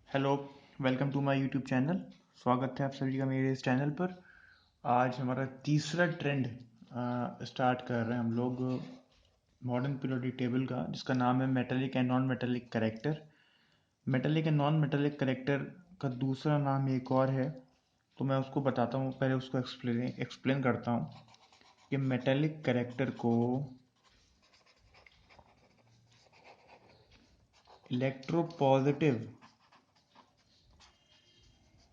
Hello. Welcome to my YouTube channel. स्वागत है आप सभी का मेरे इस चैनल पर। आज हमारा तीसरा ट्रेंड स्टार्ट कर रहे हैं हम लोग मॉडर्न पीरियोडिक टेबल का, जिसका नाम है metallic and non metallic character. Metallic and non metallic character का दूसरा नाम एक और है, तो मैं उसको बताता हूँ। पहले उसको एक्सप्लेन करता हूँ कि मेटेलिक करेक्टर को इलेक्ट्रोपॉजिटिव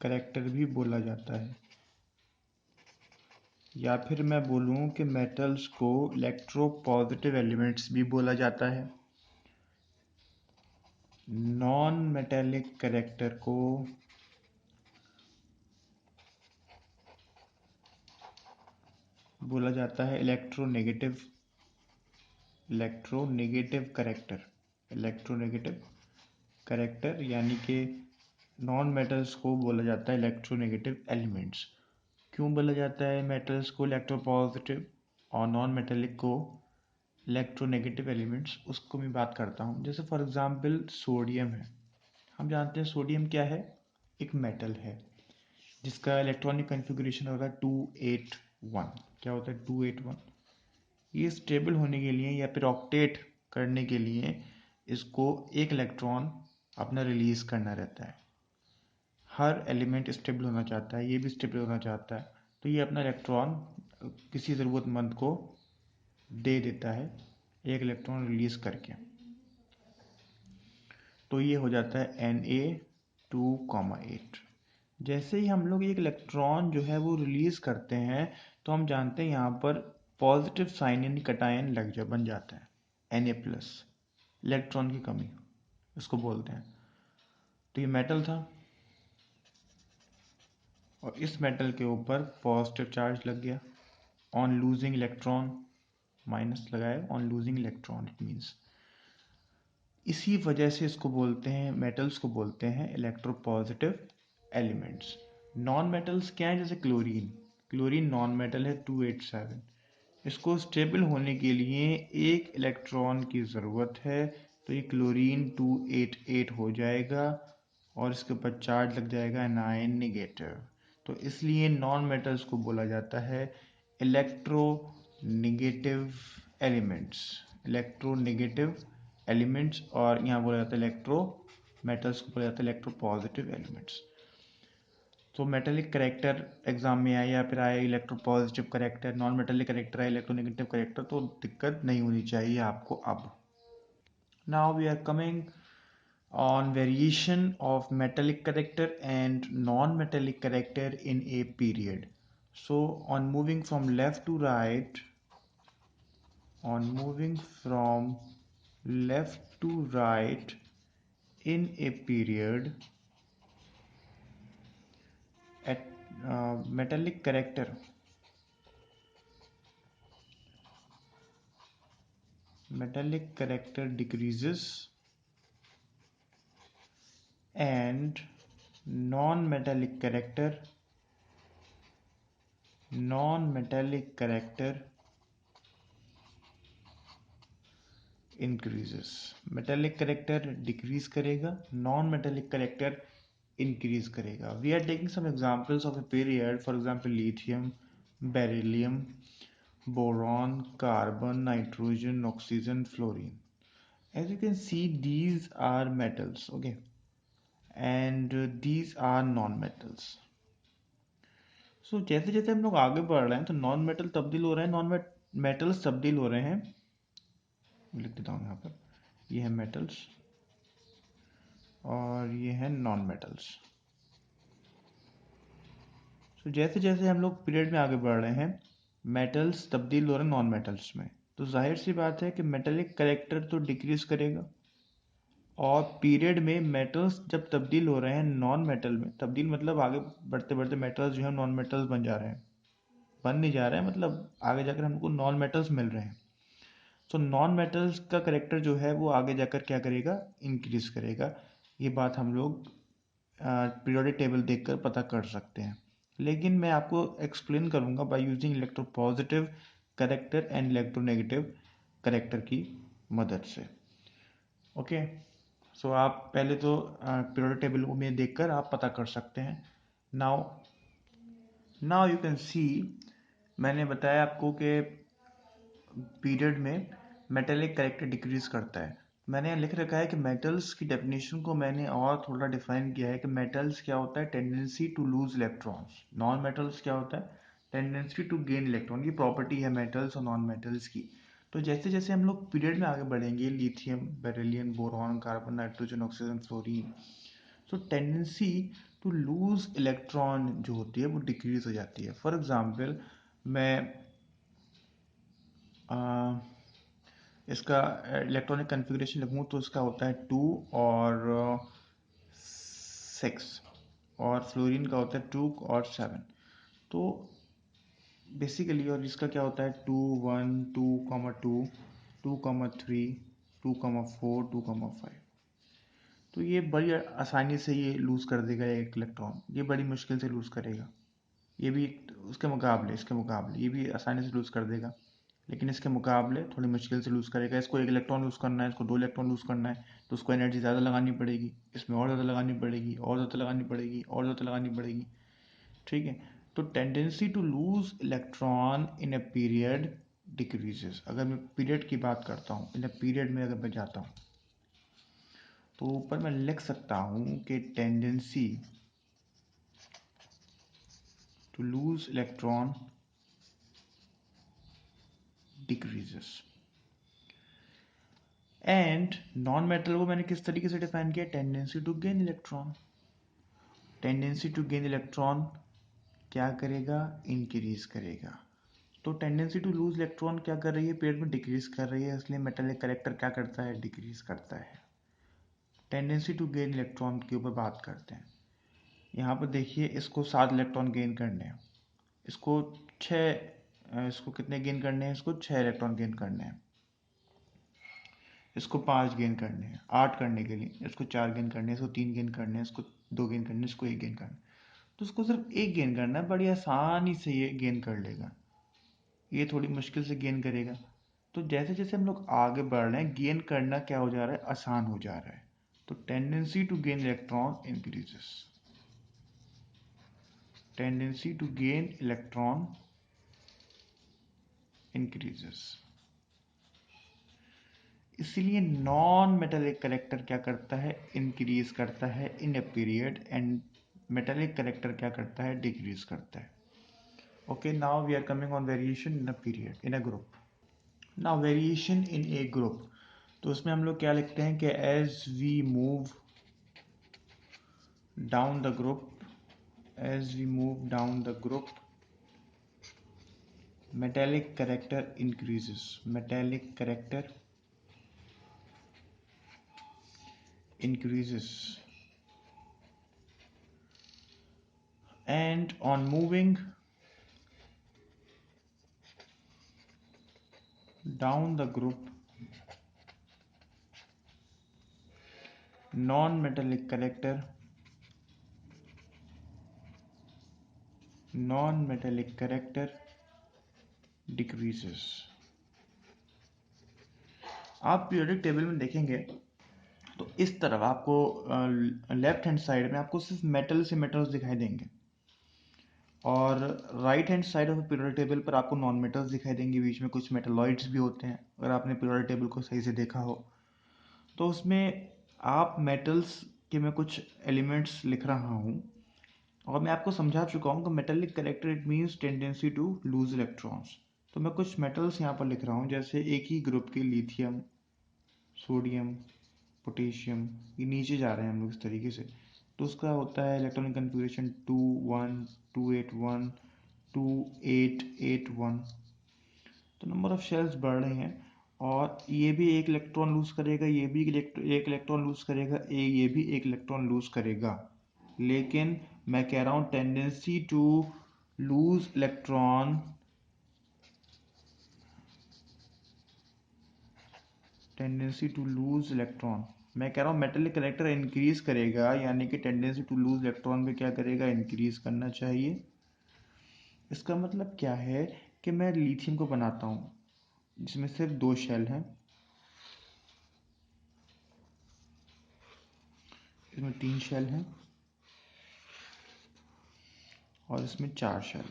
करेक्टर भी बोला जाता है, या फिर मैं बोलूँ कि मेटल्स को इलेक्ट्रोपॉजिटिव एलिमेंट्स भी बोला जाता है। नॉन मेटेलिक कैरेक्टर को बोला जाता है इलेक्ट्रोनेगेटिव करेक्टर, यानी कि नॉन मेटल्स को बोला जाता है इलेक्ट्रोनेगेटिव एलिमेंट्स। क्यों बोला जाता है मेटल्स को इलेक्ट्रोपॉजिटिव और नॉन मेटेलिक को इलेक्ट्रोनेगेटिव एलिमेंट्स, उसको मैं बात करता हूँ। जैसे फॉर एग्जांपल सोडियम है। हम जानते हैं सोडियम क्या है, एक मेटल है जिसका इलेक्ट्रॉनिक कन्फिग्रेशन होता है 281। क्या होता है 281? ये स्टेबल होने के लिए या फिर ऑक्टेट करने के लिए इसको एक इलेक्ट्रॉन अपना रिलीज करना रहता है। हर एलिमेंट स्टेबल होना चाहता है, ये भी स्टेबल होना चाहता है, तो ये अपना इलेक्ट्रॉन किसी ज़रूरतमंद को दे देता है एक इलेक्ट्रॉन रिलीज करके। तो ये हो जाता है Na2,8। जैसे ही हम लोग एक इलेक्ट्रॉन जो है वो रिलीज करते हैं, तो हम जानते हैं यहाँ पर पॉजिटिव साइन यानी कटायन बन जाता है Na+, इलेक्ट्रॉन की कमी इसको बोलते हैं। तो ये मेटल था और इस मेटल के ऊपर पॉजिटिव चार्ज लग गया ऑन लूजिंग इलेक्ट्रॉन, माइनस लगाए on losing electron, it means. इसी वजह से इसको बोलते हैं, मेटल्स को बोलते हैं इलेक्ट्रोपॉजिटिव एलिमेंट्स। नॉन मेटल्स क्या है? जैसे क्लोरीन नॉन मेटल है 287। इसको स्टेबल होने के लिए एक इलेक्ट्रॉन की ज़रूरत है, तो ये क्लोरीन 288 हो जाएगा और इसके ऊपर चार्ज लग जाएगा -। तो इसलिए नॉन मेटल्स को बोला जाता है इलेक्ट्रोनेगेटिव एलिमेंट्स, और यहाँ बोला जाता है मेटल्स को बोला जाता है इलेक्ट्रोपॉजिटिव एलिमेंट्स। तो मेटेलिक करेक्टर एग्जाम में आया या फिर आया electropositive character, non metallic character है इलेक्ट्रोनेगेटिव करेक्टर, तो दिक्कत नहीं होनी चाहिए आपको। अब now we are coming on variation of metallic character and non-metallic character in a period. So on moving from left to right in a period, at metallic character decreases and non-metallic character increases. Metallic character decrease करेगा, non metallic character increase करेगा। We are taking some examples of a period, for example lithium, beryllium, boron, carbon, nitrogen, oxygen, fluorine. As you can see, these are metals, okay, and these are non-metals. So जैसे जैसे हम लोग आगे बढ़ रहे हैं तो नॉन मेटल तब्दील हो रहे हैं, मेटल्स तब्दील हो रहे हैं। लिख देता हूँ यहाँ पर, ये है मेटल्स और ये है नॉन मेटल्स। तो जैसे जैसे हम लोग पीरियड में आगे बढ़ रहे हैं, मेटल्स तब्दील हो रहे हैं नॉन मेटल्स में, तो जाहिर सी बात है कि मेटेलिक करेक्टर तो डिक्रीज करेगा। और पीरियड में मेटल्स जब तब्दील हो रहे हैं नॉन मेटल में, तब्दील मतलब आगे बढ़ते बढ़ते मेटल्स जो है नॉन मेटल्स बन जा रहे हैं, बन नहीं जा रहे हैं, मतलब आगे जाकर हमको नॉन मेटल्स मिल रहे हैं। तो नॉन मेटल्स का करेक्टर जो है वो आगे जाकर क्या करेगा? इंक्रीज करेगा। ये बात हम लोग पीरियोडिक टेबल देखकर पता कर सकते हैं, लेकिन मैं आपको एक्सप्लेन करूंगा by using electropositive character and electronegative character की मदद से। ओके, सो आप पहले तो पीरियोडिक टेबल में देखकर आप पता कर सकते हैं। Now now you can see, मैंने बताया आपको कि पीरियड में मेटेलिक कैरेक्टर डिक्रीज करता है। मैंने यहाँ लिख रखा है कि मेटल्स की डेफिनेशन को मैंने और थोड़ा डिफाइन किया है कि मेटल्स क्या होता है, tendency to lose electrons. Non metals क्या होता है, टेंडेंसी टू गेन इलेक्ट्रॉन। ये प्रॉपर्टी है मेटल्स और नॉन मेटल्स की। तो जैसे जैसे हम लोग पीरियड में आगे बढ़ेंगे, lithium, beryllium, boron, carbon, nitrogen, oxygen, fluorine, so tendency to lose electron जो होती है वो डिक्रीज हो जाती है। फॉर एग्जाम्पल, मैं इसका इलेक्ट्रॉनिक कन्फिग्रेशन लिखूँ तो इसका होता है 2 और 6, और फ्लोरीन का होता है 2 और 7। तो बेसिकली, और इसका क्या होता है 2 1 2 2 2 3 2 4 2 5। तो ये बड़ी आसानी से ये लूज़ कर देगा एक इलेक्ट्रॉन, ये बड़ी मुश्किल से लूज़ करेगा। ये भी उसके मुकाबले, इसके मुकाबले ये भी आसानी से लूज़ कर देगा, लेकिन इसके मुकाबले थोड़ी मुश्किल से लूज़ करेगा। इसको 1 इलेक्ट्रॉन लूज़ करना है, इसको 2 इलेक्ट्रॉन लूज़ करना है, तो उसको एनर्जी ज़्यादा लगानी पड़ेगी, इसमें और ज़्यादा लगानी पड़ेगी, और ज़्यादा लगानी पड़ेगी, और ज़्यादा लगानी पड़ेगी। ठीक है। तो tendency to lose electron in a period decreases. अगर मैं पीरियड की बात करता हूँ, इन अ पीरियड में अगर मैं जाता हूँ तो ऊपर मैं लिख सकता हूँ कि tendency to lose electron decreases. And non metal को मैंने किस तरीके से डिफाइन किया, tendency to gain electron. Tendency to gain electron क्या करेगा, इंक्रीज करेगा। तो टेंडेंसी टू लूज इलेक्ट्रॉन क्या कर रही है, पीरियड में डिक्रीज कर रही है, इसलिए मेटेलिक कैरेक्टर क्या करता है, डिक्रीज करता है। टेंडेंसी टू गेन इलेक्ट्रॉन के ऊपर बात करते हैं। यहाँ पर देखिए, इसको 7 इलेक्ट्रॉन गेन करने हैं, इसको 6, इसको कितने गेन करने हैं, इसको 6 इलेक्ट्रॉन गेन करने हैं, इसको 5 गेन करने हैं, 8 करने के लिए इसको 4 गेन करने हैं, इसको 3 गेन करने हैं, इसको 2 गेन करने हैं, इसको 1 गेन करना है। तो उसको सिर्फ 1 गेन करना है, बड़ी आसानी से ये गेन कर लेगा, ये थोड़ी मुश्किल से गेन करेगा। तो जैसे जैसे हम लोग आगे बढ़ रहे हैं, गेन करना क्या हो जा रहा है, आसान हो जा रहा है। तो tendency to gain electron increases, tendency to gain electron increases. इसलिए नॉन मेटेलिक करेक्टर क्या करता है, इंक्रीज करता है in a period, and metallic character क्या करता है, डिक्रीज करता है। Okay, now we are coming on variation in a period, in a group. Now variation in a group, तो उसमें हम लोग क्या लिखते हैं कि as we move down the group, as we move down the group, metallic character increases, metallic character increases, and on moving down the group, non-metallic character, non-metallic character decreases। आप periodic table में देखेंगे तो इस तरफ आपको left hand side में आपको सिर्फ मेटल से मेटल्स दिखाई देंगे, और right hand side of periodic table पर आपको नॉन मेटल्स दिखाई देंगे, बीच में कुछ मेटलॉइड्स भी होते हैं। अगर आपने पीरियोडिक टेबल को सही से देखा हो तो उसमें आप मेटल्स के मैं कुछ एलिमेंट्स लिख रहा हूँ, और मैं आपको समझा चुका हूँ कि metallic character it means tendency to lose electrons. तो मैं कुछ मेटल्स यहाँ पर लिख रहा हूँ, जैसे एक ही ग्रुप के लिथियम, सोडियम, पोटेशियम, ये नीचे जा रहे हैं हम लोग इस तरीके से। तो उसका होता है इलेक्ट्रॉनिक कन्फिग्रेशन 2 1 2 8 1 2 8 8 1। तो नंबर ऑफ शेल्स बढ़ रहे हैं, और ये भी एक इलेक्ट्रॉन लूज करेगा, ये भी एक इलेक्ट्रॉन लूज करेगा, ये भी एक इलेक्ट्रॉन लूज करेगा। लेकिन मैं कह रहा हूँ tendency to lose electron, tendency to lose electron, मैं कह रहा हूँ मेटेलिक करेक्टर इंक्रीज करेगा, यानी कि टेंडेंसी टू लूज इलेक्ट्रॉन में क्या करेगा, इंक्रीज करना चाहिए। इसका मतलब क्या है कि मैं लिथियम को बनाता हूँ जिसमें सिर्फ 2 शेल हैं, इसमें 3 शेल हैं और इसमें 4 शेल।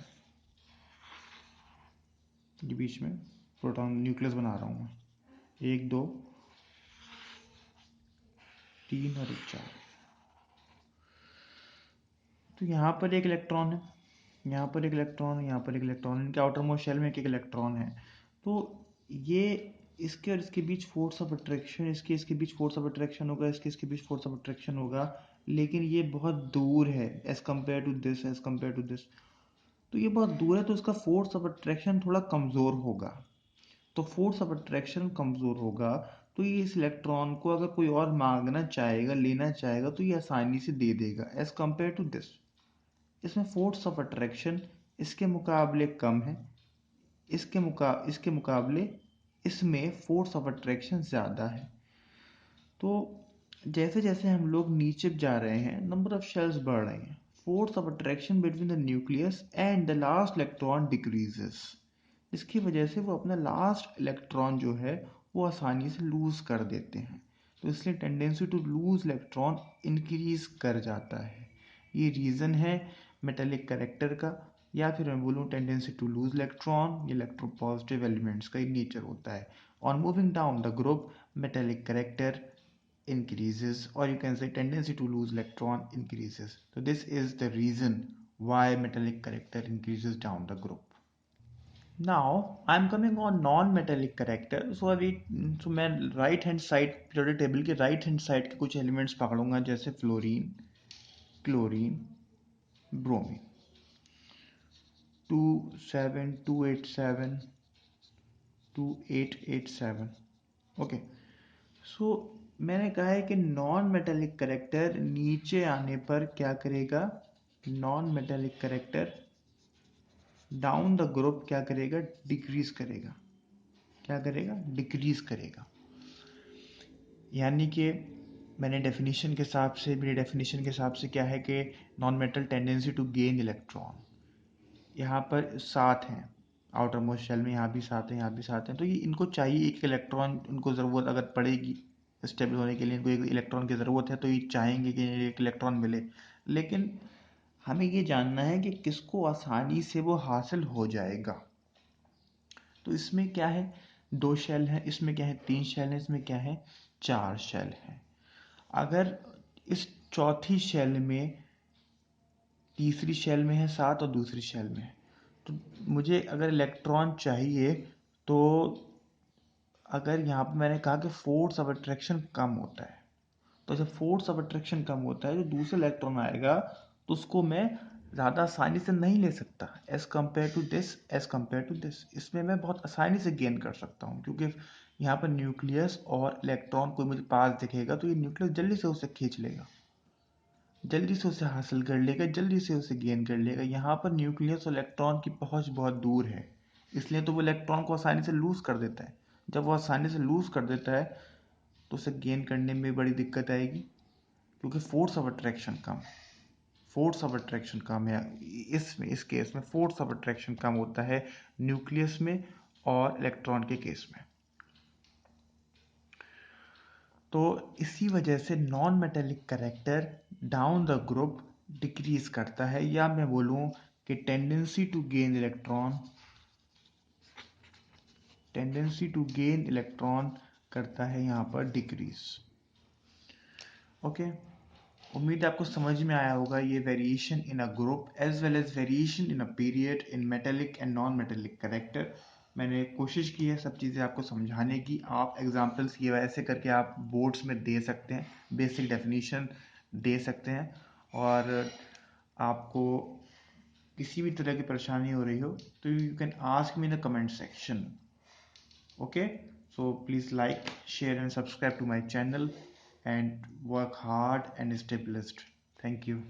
ये बीच में प्रोटॉन न्यूक्लियस बना रहा हूँ मैं, 1 2 3 और 1 4। तो यहाँ पर एक इलेक्ट्रॉन है, यहाँ पर एक इलेक्ट्रॉन है, यहाँ पर एक इलेक्ट्रॉन है, इनके आउटर मोस्ट शेल में एक एक इलेक्ट्रॉन है। तो ये इसके और इसके बीच फोर्स ऑफ अट्रैक्शन, इसके इसके बीच फोर्स ऑफ अट्रैक्शन होगा, इसके इसके बीच फोर्स ऑफ अट्रैक्शन होगा, लेकिन ये बहुत दूर है as compare to this, as compare to this. तो ये बहुत दूर है, तो इसका फोर्स ऑफ अट्रैक्शन थोड़ा कमज़ोर होगा। तो फोर्स ऑफ अट्रैक्शन कमज़ोर होगा, तो ये इस इलेक्ट्रॉन को अगर कोई और मांगना चाहेगा, लेना चाहेगा, तो ये आसानी से दे देगा एज कम्पेयर टू दिस। इसमें फोर्स ऑफ अट्रैक्शन इसके मुकाबले कम है, इसके मुकाबले इसमें फोर्स ऑफ अट्रैक्शन ज़्यादा है। तो जैसे जैसे हम लोग नीचे जा रहे हैं, नंबर ऑफ शेल्स बढ़ रहे हैं, force of attraction between the nucleus and the last electron decreases. इसकी वजह से वो अपना लास्ट इलेक्ट्रॉन जो है वो आसानी से लूज कर देते हैं। तो इसलिए tendency to lose electron increase कर जाता है। ये रीज़न है मेटेलिक करेक्टर का, या फिर मैं बोलूँ tendency to lose electron, electropositive elements का ही नेचर होता है। On moving down the group, metallic character increases, or you can say tendency to lose electron increases. So this is the reason why metallic character increases down the group. Now I'm coming on non-metallic character. So मैं right hand side periodic table के right hand side के कुछ elements पकड़ूंगा, जैसे fluorine, chlorine, bromine. 27287, 2887। Okay, सो मैंने कहा है कि non metallic character नीचे आने पर क्या करेगा, non metallic character down the group क्या करेगा, डिक्रीज करेगा। क्या करेगा, डिक्रीज करेगा। यानी कि मैंने डेफिनेशन के हिसाब से, मेरी डेफिनेशन के हिसाब से क्या है कि non metal tendency to gain electron, यहाँ पर 7 हैं आउटर मोस्ट शेल में, यहाँ भी 7 हैं, यहाँ भी 7 हैं। तो ये इनको चाहिए एक इलेक्ट्रॉन, उनको ज़रूरत अगर पड़ेगी स्टेबल होने के लिए, इनको एक इलेक्ट्रॉन की ज़रूरत है, तो ये चाहेंगे कि एक इलेक्ट्रॉन मिले। लेकिन हमें ये जानना है कि किसको आसानी से वो हासिल हो जाएगा। तो इसमें क्या है, 2 शेल है, इसमें क्या है 3 शेल है, इसमें क्या है 4 शेल है। अगर इस चौथी शेल में, तीसरी शेल में है 7 और दूसरी शेल में है, तो मुझे अगर इलेक्ट्रॉन चाहिए, तो अगर यहाँ पर मैंने कहा कि फोर्स ऑफ अट्रैक्शन कम होता है, तो जब फोर्स ऑफ अट्रैक्शन कम होता है, जो दूसरा इलेक्ट्रॉन आएगा तो उसको मैं ज़्यादा आसानी से नहीं ले सकता as compare to this, as compare to this. इसमें मैं बहुत आसानी से गेन कर सकता हूँ, क्योंकि यहाँ पर न्यूक्लियस और इलेक्ट्रॉन कोई मुझे पास दिखेगा तो ये न्यूक्लियस जल्दी से उसे खींच लेगा, जल्दी से उसे हासिल कर लेगा, जल्दी से उसे गेन कर लेगा। यहाँ पर न्यूक्लियस और इलेक्ट्रॉन की पहुँच बहुत दूर है, इसलिए तो वो इलेक्ट्रॉन को आसानी से लूज़ कर देता है। जब वो आसानी से लूज़ कर देता है तो उसे गेन करने में बड़ी दिक्कत आएगी, क्योंकि फोर्स ऑफ अट्रैक्शन कम, फोर्स ऑफ अट्रैक्शन कम है। इस केस में फोर्स ऑफ अट्रैक्शन कम होता है न्यूक्लियस में और इलेक्ट्रॉन के केस में। तो इसी वजह से non metallic character down the group decrease करता है, या मैं बोलूँ कि tendency to gain electron, tendency to gain electron करता है यहाँ पर डिक्रीज। ओके, उम्मीद है आपको समझ में आया होगा ये variation in a group as well as variation in a period in metallic and non metallic character. मैंने कोशिश की है सब चीज़ें आपको समझाने की। आप एग्जांपल्स ये ऐसे करके आप बोर्ड्स में दे सकते हैं, बेसिक डेफिनेशन दे सकते हैं, और आपको किसी भी तरह की परेशानी हो रही हो तो you can ask me in the comment section. Okay, so please like, share and subscribe to my channel and work hard and stay blessed. Thank you.